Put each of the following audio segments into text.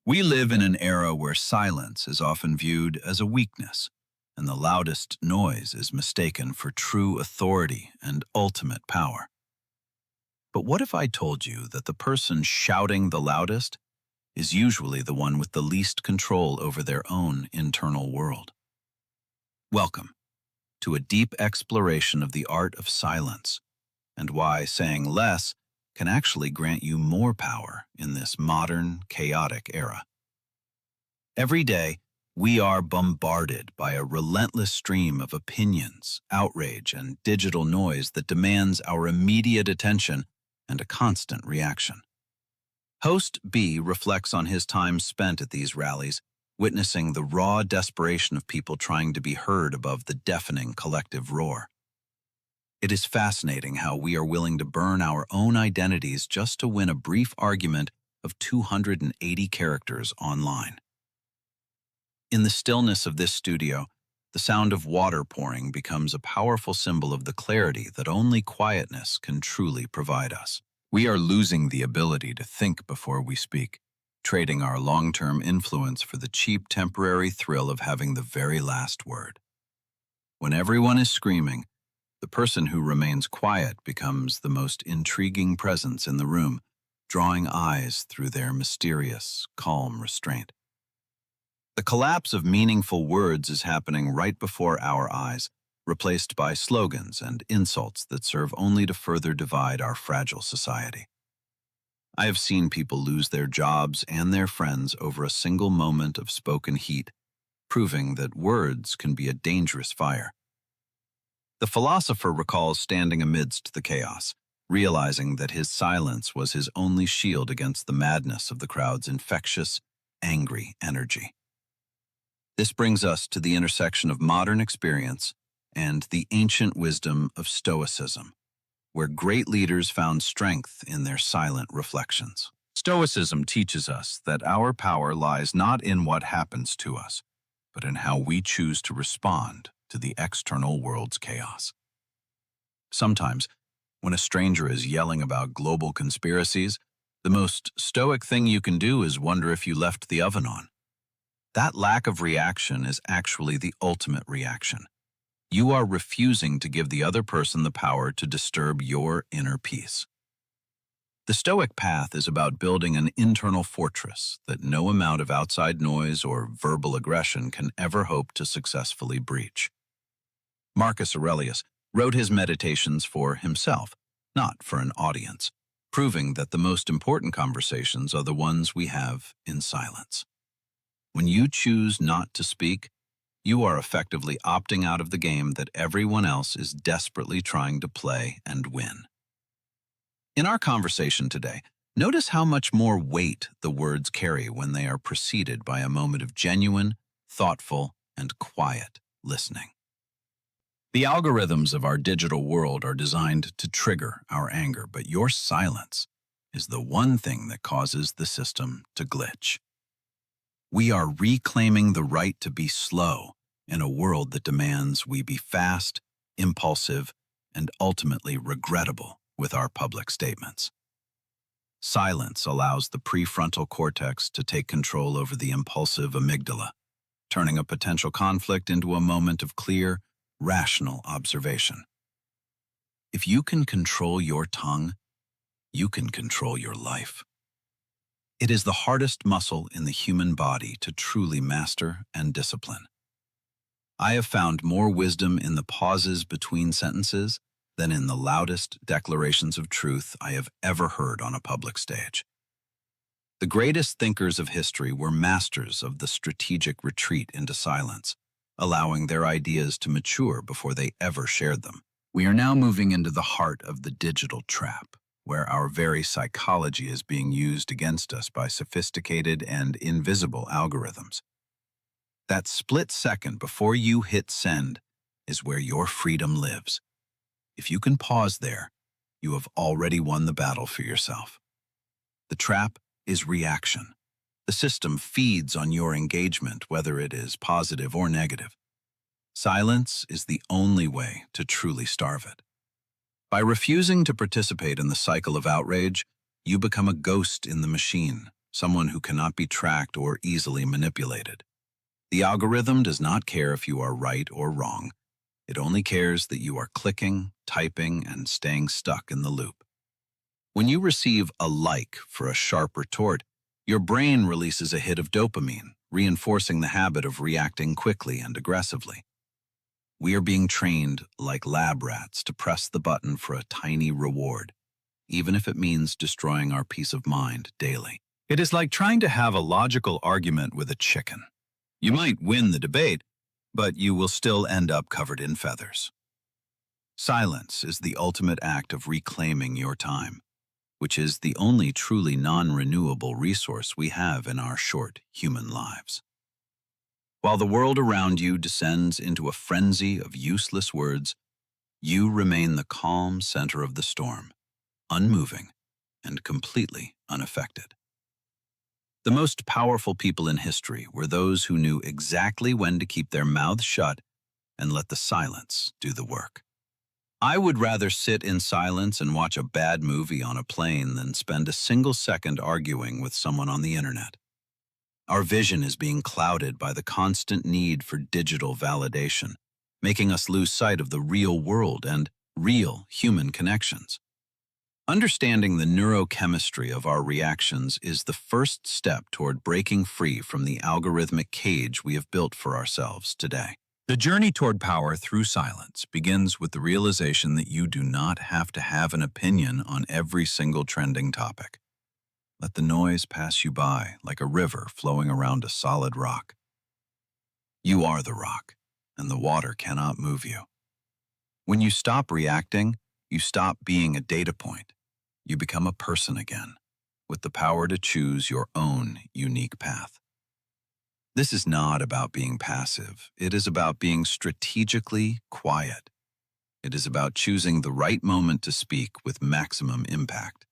We live in an era where silence is often viewed as a weakness, and the loudest noise is mistaken for true authority and ultimate power. But what if I told you that the person shouting the loudest is usually the one with the least control over their own internal world? Welcome to a deep exploration of the art of silence and why saying less can actually grant you more power in this modern, chaotic era. Every day, we are bombarded by a relentless stream of opinions, outrage, and digital noise that demands our immediate attention and a constant reaction. Host B reflects on his time spent at these rallies, witnessing the raw desperation of people trying to be heard above the deafening collective roar. It is fascinating how we are willing to burn our own identities just to win a brief argument of 280 characters online. In the stillness of this studio, the sound of water pouring becomes a powerful symbol of the clarity that only quietness can truly provide us. We are losing the ability to think before we speak, trading our long-term influence for the cheap temporary thrill of having the very last word. When everyone is screaming, the person who remains quiet becomes the most intriguing presence in the room, drawing eyes through their mysterious, calm restraint. The collapse of meaningful words is happening right before our eyes, replaced by slogans and insults that serve only to further divide our fragile society. I have seen people lose their jobs and their friends over a single moment of spoken heat, proving that words can be a dangerous fire. The philosopher recalls standing amidst the chaos, realizing that his silence was his only shield against the madness of the crowd's infectious, angry energy. This brings us to the intersection of modern experience and the ancient wisdom of Stoicism, where great leaders found strength in their silent reflections. Stoicism teaches us that our power lies not in what happens to us, but in how we choose to respond to the external world's chaos. Sometimes, when a stranger is yelling about global conspiracies, the most stoic thing you can do is wonder if you left the oven on. That lack of reaction is actually the ultimate reaction. You are refusing to give the other person the power to disturb your inner peace. The Stoic path is about building an internal fortress that no amount of outside noise or verbal aggression can ever hope to successfully breach. Marcus Aurelius wrote his meditations for himself, not for an audience, proving that the most important conversations are the ones we have in silence. When you choose not to speak, you are effectively opting out of the game that everyone else is desperately trying to play and win. In our conversation today, notice how much more weight the words carry when they are preceded by a moment of genuine, thoughtful, and quiet listening. The algorithms of our digital world are designed to trigger our anger, but your silence is the one thing that causes the system to glitch. We are reclaiming the right to be slow in a world that demands we be fast, impulsive, and ultimately regrettable with our public statements. Silence allows the prefrontal cortex to take control over the impulsive amygdala, turning a potential conflict into a moment of clear, rational observation. If you can control your tongue, you can control your life. It is the hardest muscle in the human body to truly master and discipline. I have found more wisdom in the pauses between sentences than in the loudest declarations of truth I have ever heard on a public stage. The greatest thinkers of history were masters of the strategic retreat into silence, allowing their ideas to mature before they ever shared them. We are now moving into the heart of the digital trap, where our very psychology is being used against us by sophisticated and invisible algorithms. That split second before you hit send is where your freedom lives. If you can pause there, you have already won the battle for yourself. The trap is reaction. The system feeds on your engagement, whether it is positive or negative. Silence is the only way to truly starve it. By refusing to participate in the cycle of outrage, you become a ghost in the machine, someone who cannot be tracked or easily manipulated. The algorithm does not care if you are right or wrong. It only cares that you are clicking, typing, and staying stuck in the loop. When you receive a like for a sharp retort, your brain releases a hit of dopamine, reinforcing the habit of reacting quickly and aggressively. We are being trained like lab rats to press the button for a tiny reward, even if it means destroying our peace of mind daily. It is like trying to have a logical argument with a chicken. You might win the debate, but you will still end up covered in feathers. Silence is the ultimate act of reclaiming your time, which is the only truly non-renewable resource we have in our short human lives. While the world around you descends into a frenzy of useless words, you remain the calm center of the storm, unmoving and completely unaffected. The most powerful people in history were those who knew exactly when to keep their mouths shut and let the silence do the work. I would rather sit in silence and watch a bad movie on a plane than spend a single second arguing with someone on the internet. Our vision is being clouded by the constant need for digital validation, making us lose sight of the real world and real human connections. Understanding the neurochemistry of our reactions is the first step toward breaking free from the algorithmic cage we have built for ourselves today. The journey toward power through silence begins with the realization that you do not have to have an opinion on every single trending topic. Let the noise pass you by like a river flowing around a solid rock. You are the rock, and the water cannot move you. When you stop reacting, you stop being a data point. You become a person again, with the power to choose your own unique path. This is not about being passive. It is about being strategically quiet. It is about choosing the right moment to speak with maximum impact.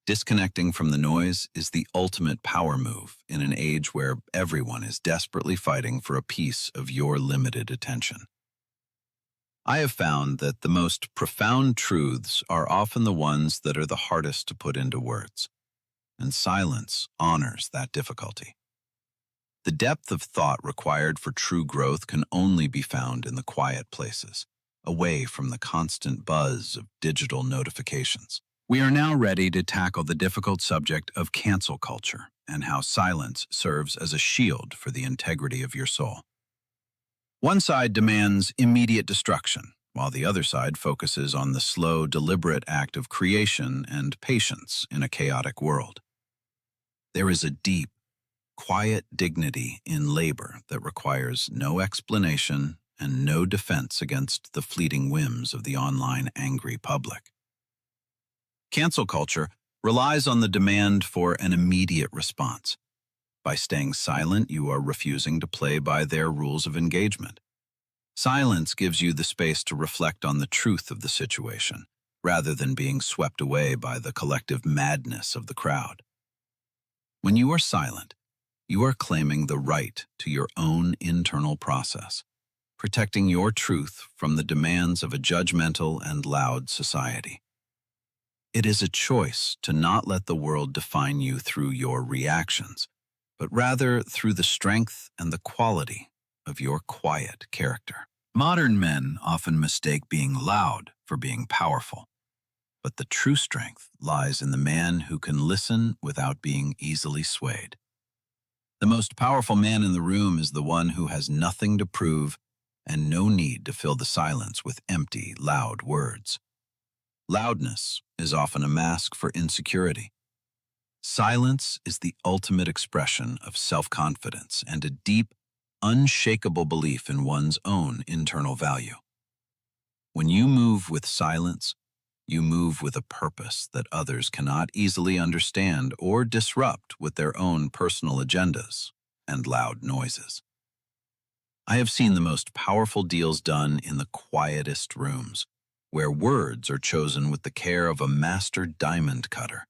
Disconnecting from the noise is the ultimate power move in an age where everyone is desperately fighting for a piece of your limited attention. I have found that the most profound truths are often the ones that are the hardest to put into words, and silence honors that difficulty. The depth of thought required for true growth can only be found in the quiet places, away from the constant buzz of digital notifications. We are now ready to tackle the difficult subject of cancel culture and how silence serves as a shield for the integrity of your soul. One side demands immediate destruction, while the other side focuses on the slow, deliberate act of creation and patience in a chaotic world. There is a deep, quiet dignity in labor that requires no explanation and no defense against the fleeting whims of the online angry public. Cancel culture relies on the demand for an immediate response. By staying silent, you are refusing to play by their rules of engagement. Silence gives you the space to reflect on the truth of the situation, rather than being swept away by the collective madness of the crowd. When you are silent, you are claiming the right to your own internal process, protecting your truth from the demands of a judgmental and loud society. It is a choice to not let the world define you through your reactions, but rather through the strength and the quality of your quiet character. Modern men often mistake being loud for being powerful, but the true strength lies in the man who can listen without being easily swayed. The most powerful man in the room is the one who has nothing to prove and no need to fill the silence with empty, loud words. Loudness is often a mask for insecurity. Silence is the ultimate expression of self-confidence and a deep, unshakable belief in one's own internal value. When you move with silence, you move with a purpose that others cannot easily understand or disrupt with their own personal agendas and loud noises. I have seen the most powerful deals done in the quietest rooms, where words are chosen with the care of a master diamond cutter.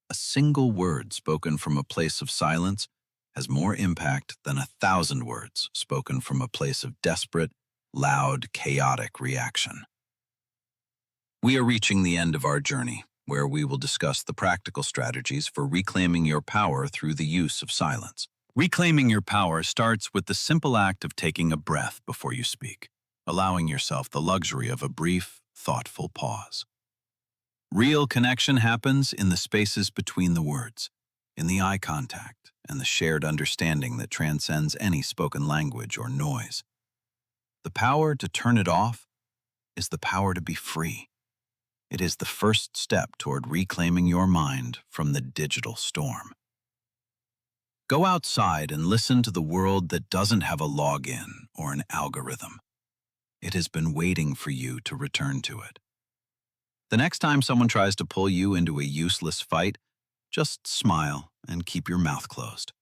A single word spoken from a place of silence has more impact than 1,000 words spoken from a place of desperate, loud, chaotic reaction. We are reaching the end of our journey, where we will discuss the practical strategies for reclaiming your power through the use of silence. Reclaiming your power starts with the simple act of taking a breath before you speak, allowing yourself the luxury of a brief, thoughtful pause. Real connection happens in the spaces between the words, in the eye contact, and the shared understanding that transcends any spoken language or noise. The power to turn it off is the power to be free. It is the first step toward reclaiming your mind from the digital storm. Go outside and listen to the world that doesn't have a login or an algorithm. It has been waiting for you to return to it. The next time someone tries to pull you into a useless fight, just smile and keep your mouth closed.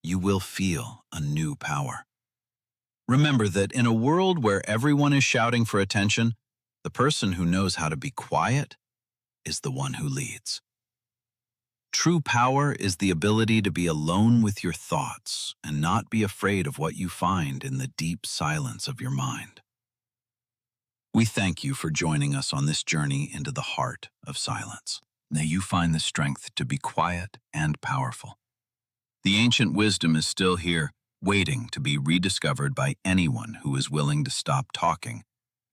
You will feel a new power. Remember that in a world where everyone is shouting for attention, the person who knows how to be quiet is the one who leads. True power is the ability to be alone with your thoughts and not be afraid of what you find in the deep silence of your mind. We thank you for joining us on this journey into the heart of silence. May you find the strength to be quiet and powerful. The ancient wisdom is still here, waiting to be rediscovered by anyone who is willing to stop talking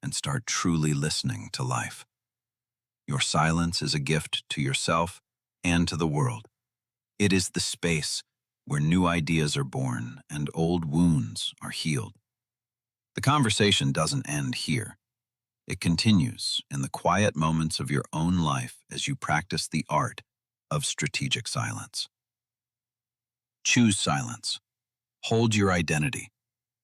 and start truly listening to life. Your silence is a gift to yourself and to the world. It is the space where new ideas are born and old wounds are healed. The conversation doesn't end here. It continues in the quiet moments of your own life as you practice the art of strategic silence. Choose silence, hold your identity,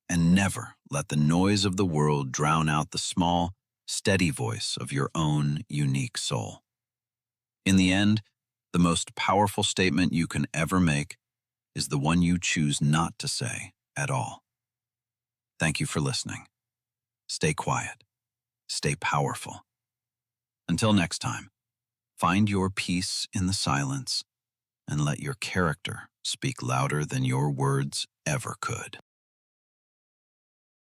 and never let the noise of the world drown out the small, steady voice of your own unique soul. In the end, the most powerful statement you can ever make is the one you choose not to say at all. Thank you for listening. Stay quiet. Stay powerful. Until next time, find your peace in the silence and let your character speak louder than your words ever could.